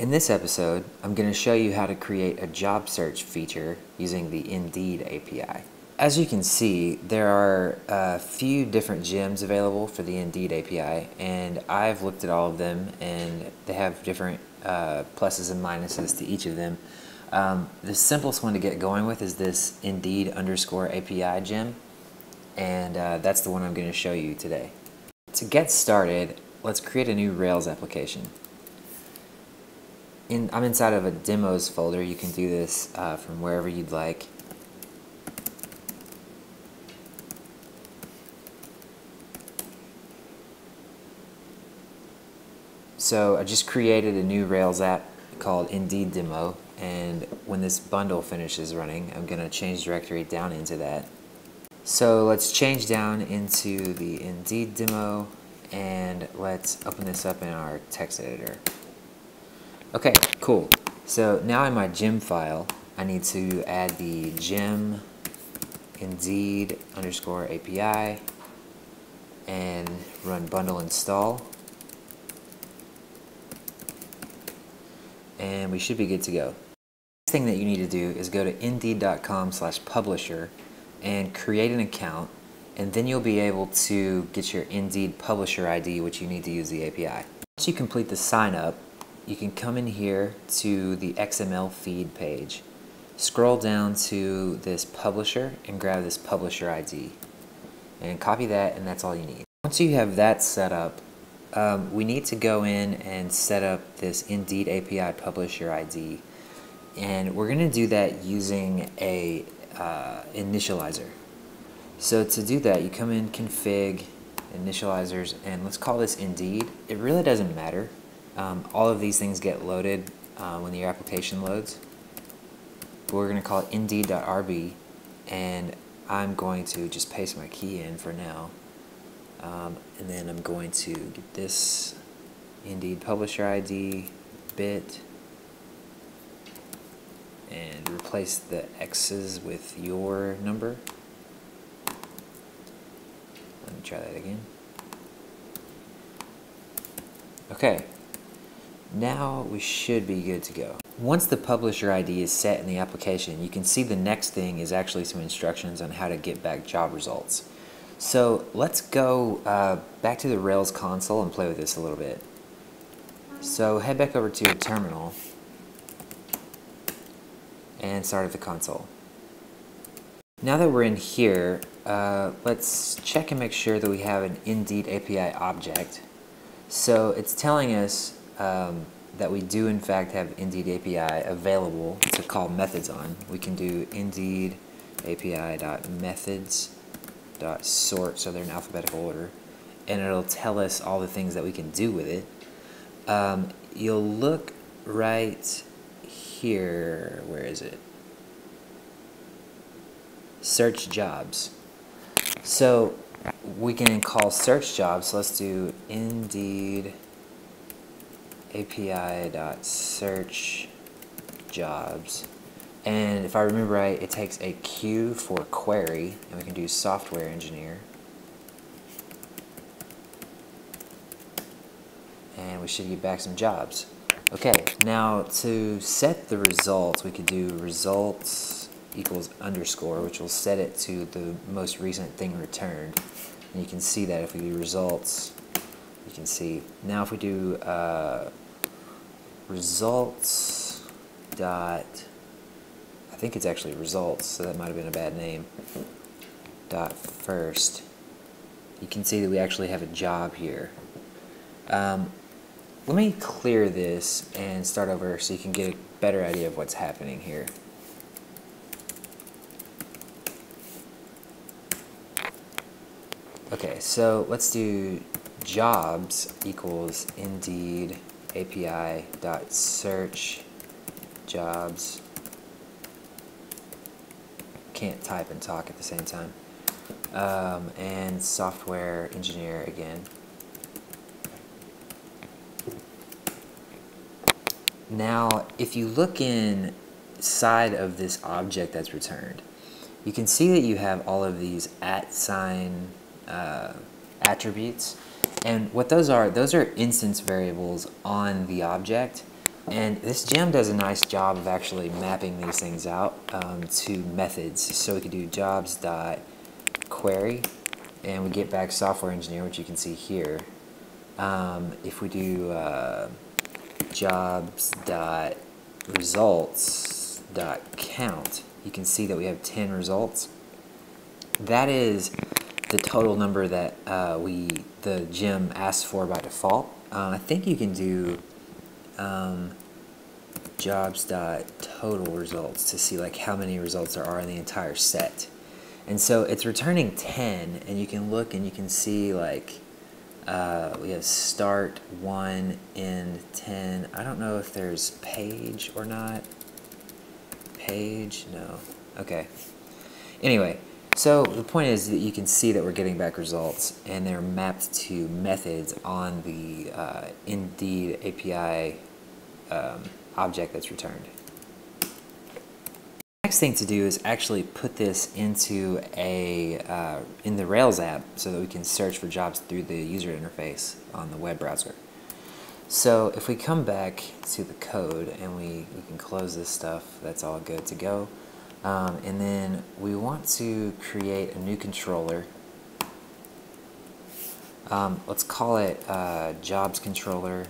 In this episode, I'm going to show you how to create a job search feature using the Indeed API. As you can see, there are a few different gems available for the Indeed API, and I've looked at all of them, and they have different pluses and minuses to each of them. The simplest one to get going with is this Indeed_API gem, and that's the one I'm going to show you today. To get started, let's create a new Rails application. I'm inside of a demos folder. You can do this from wherever you'd like. So I just created a new Rails app called Indeed Demo, and when this bundle finishes running, I'm going to change directory down into that. So let's change down into the Indeed Demo, and let's open this up in our text editor. Okay, cool. So now in my gem file, I need to add the gem Indeed_API and run bundle install. And we should be good to go. The next thing that you need to do is go to indeed.com/publisher and create an account, and then you'll be able to get your Indeed Publisher ID, which you need to use the API. Once you complete the sign up, you can come in here to the XML feed page, scroll down to this publisher and grab this publisher ID and copy that, and that's all you need. Once you have that set up, we need to go in and set up this Indeed API publisher ID, and we're going to do that using a initializer. So to do that, you come in config initializers, and let's call this Indeed. It really doesn't matter. All of these things get loaded when your application loads. But we're going to call it Indeed.rb, and I'm going to just paste my key in for now. And then I'm going to get this Indeed Publisher ID bit and replace the X's with your number. Let me try that again. Okay. Now we should be good to go. Once the publisher ID is set in the application, you can see the next thing is actually some instructions on how to get back job results. So let's go back to the Rails console and play with this a little bit. So head back over to your terminal and start at the console. Now that we're in here, let's check and make sure that we have an Indeed API object. So it's telling us that we do in fact have Indeed API available to call methods on. We can do Indeed API.methods.sort, so they're in alphabetical order, and it'll tell us all the things that we can do with it. You'll look right here, where is it? Search jobs. So we can call search jobs, so let's do Indeed API.search jobs, and if I remember right, it takes a Q for query, and we can do software engineer, and we should get back some jobs. Okay, now to set the results, we could do results equals underscore, which will set it to the most recent thing returned, and you can see that if we do results, you can see now if we do results dot, I think it's actually results, so that might have been a bad name, dot first, you can see that we actually have a job here. Let me clear this and start over so you can get a better idea of what's happening here. Okay, so let's do jobs equals Indeed API.search jobs. Can't type and talk at the same time. And software engineer again. Now, if you look inside of this object that's returned, you can see that you have all of these @ attributes, and what those are instance variables on the object And this gem does a nice job of actually mapping these things out to methods. So we could do jobs.query, and we get back software engineer, which you can see here. If we do jobs.results.count, you can see that we have 10 results. That is the total number that the gem asks for by default. I think you can do jobs.total results to see like how many results there are in the entire set. And so it's returning 10, and you can look and you can see like we have start 1, end 10. I don't know if there's page or not. Page? No. Okay. Anyway, so the point is that you can see that we're getting back results, and they're mapped to methods on the Indeed API object that's returned. Next thing to do is actually put this into in the Rails app so that we can search for jobs through the user interface on the web browser. So if we come back to the code and we can close this stuff, that's all good to go. And then we want to create a new controller. Let's call it jobs controller.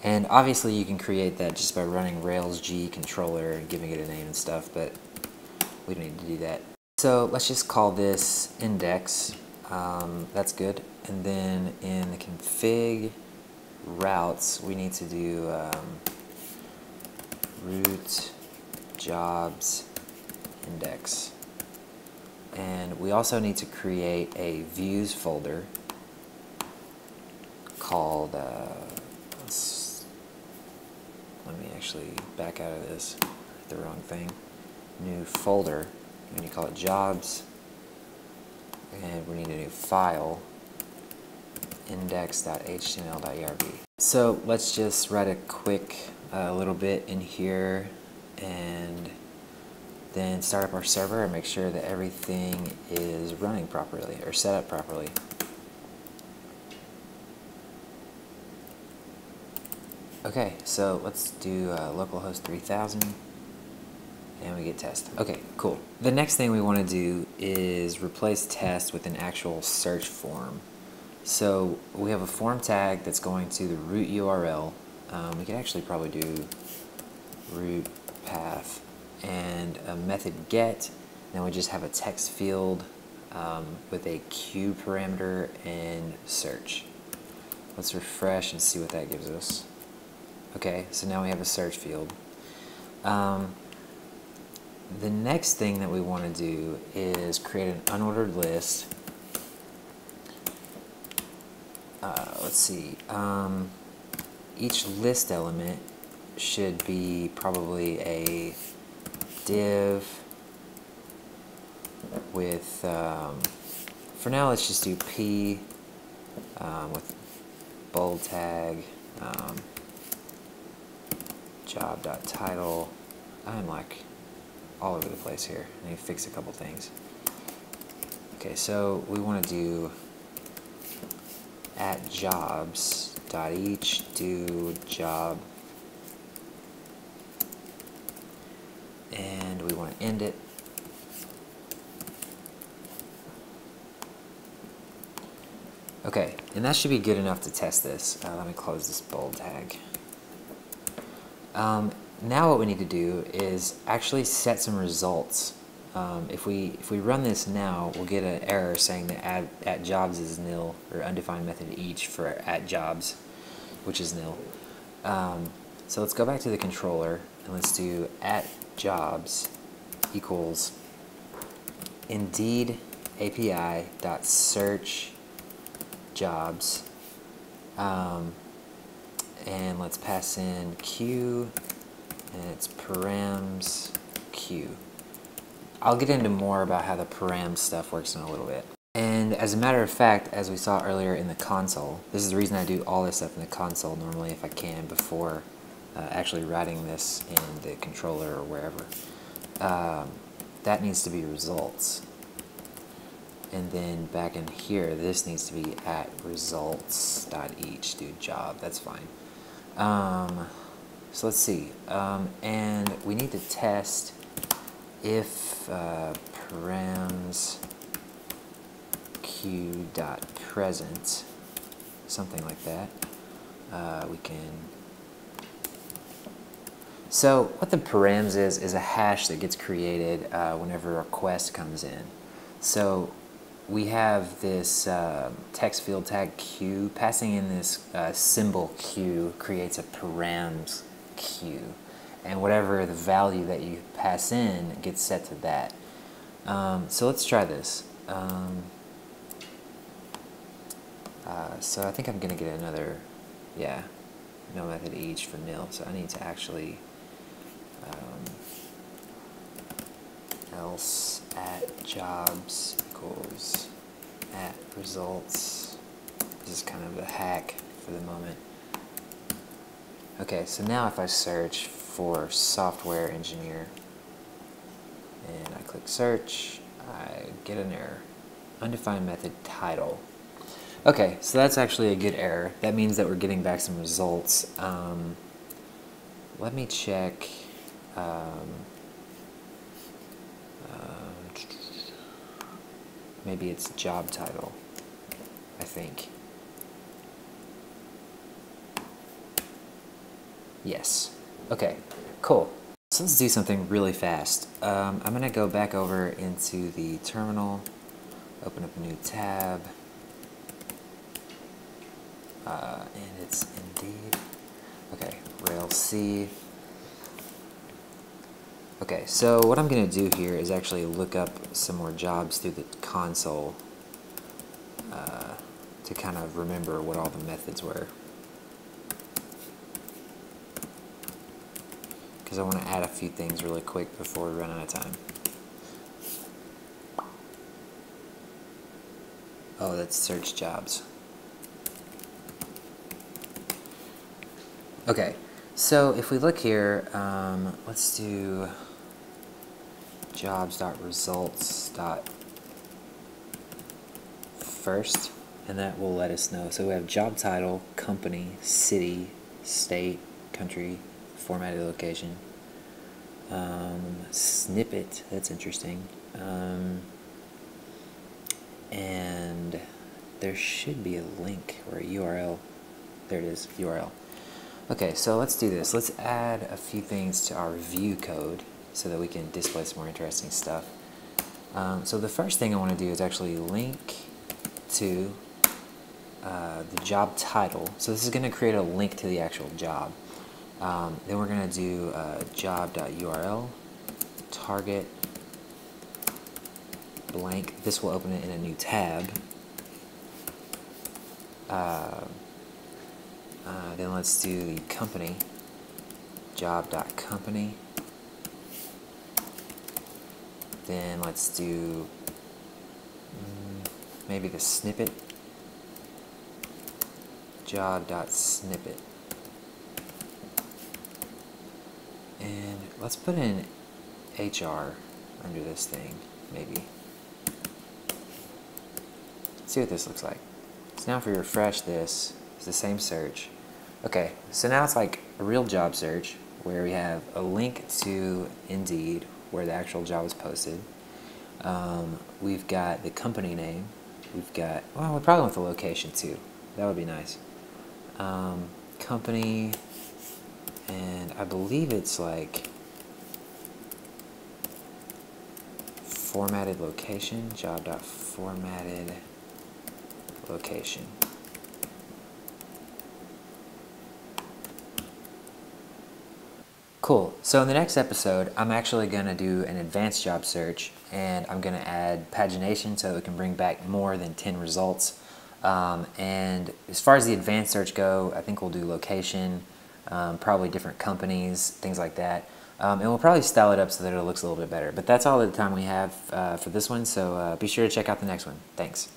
And obviously you can create that just by running Rails G controller and giving it a name and stuff, but we don't need to do that. So let's just call this index. That's good. And then in the config routes, we need to do root jobs index. And we also need to create a views folder called let me actually back out of this, the wrong thing. New folder, and you call it jobs, and we need a new file, index.html.erb. So let's just write a quick little bit in here, and then start up our server and make sure that everything is running properly or set up properly. Okay, so let's do localhost 3000, and we get test. Okay, cool. The next thing we want to do is replace test with an actual search form. So we have a form tag that's going to the root URL. We could actually probably do root path and a method get. Then we just have a text field with a Q parameter and search. Let's refresh and see what that gives us. Okay, so now we have a search field. The next thing that we want to do is create an unordered list. Let's see. Each list element should be probably a div with, for now let's just do P with bold tag. Job.title. I'm like all over the place here. I need to fix a couple things. Okay, so we want to do at jobs.each do job, and we want to end it. Okay, and that should be good enough to test this. Let me close this bold tag. Now what we need to do is actually set some results. If we run this now, we'll get an error saying that at jobs is nil, or undefined method each for at jobs, which is nil. So let's go back to the controller and let's do at jobs equals Indeed API dot search jobs, and let's pass in Q, and it's params Q. I'll get into more about how the param stuff works in a little bit. And as a matter of fact, as we saw earlier in the console, this is the reason I do all this stuff in the console normally if I can before actually writing this in the controller or wherever. that needs to be results. And then back in here, this needs to be at results.each, do job. That's fine. So let's see. And we need to test if params q.present, something like that. We can. So what the params is a hash that gets created whenever a request comes in. So we have this text field tag q. Passing in this symbol q creates a params q, and whatever the value that you pass in gets set to that. So let's try this. So I think I'm gonna get another, no method each for nil. So I need to actually else at jobs equals at results. This is kind of a hack for the moment. Okay, so now if I search for software engineer and I click search, I get an error. Undefined method title. Okay, so that's actually a good error. That means that we're getting back some results. Let me check. Maybe it's job title, I think. Yes. Okay, cool. So let's do something really fast. I'm going to go back over into the terminal, open up a new tab, and it's Indeed. Okay, Rail C. Okay, so what I'm going to do here is actually look up some more jobs through the console to kind of remember what all the methods were. Because I want to add a few things really quick before we run out of time. Oh, that's search jobs. Okay, so if we look here, let's do jobs.results.first, and that will let us know. So we have job title, company, city, state, country, formatted location, snippet, that's interesting, and there should be a link or a URL. There it is, URL. Okay, so let's do this. Let's add a few things to our view code so that we can display some more interesting stuff. So the first thing I want to do is actually link to the job title. So this is going to create a link to the actual job. Then we're going to do job.url, target, blank. This will open it in a new tab. Then let's do the company, job.company. Then let's do maybe the snippet, job.snippet. And let's put in HR under this thing, maybe. Let's see what this looks like. So now if we refresh this, it's the same search. Okay, so now it's like a real job search where we have a link to Indeed where the actual job is posted. We've got the company name. We've got, well, we probably want the location too. That would be nice. Company, and I believe it's like formatted location, job.formatted location. Cool. So in the next episode, I'm actually going to do an advanced job search, and I'm going to add pagination so that we can bring back more than 10 results. And as far as the advanced search go, I think we'll do location, probably different companies, things like that. And we'll probably style it up so that it looks a little bit better. But that's all the time we have for this one, so be sure to check out the next one. Thanks.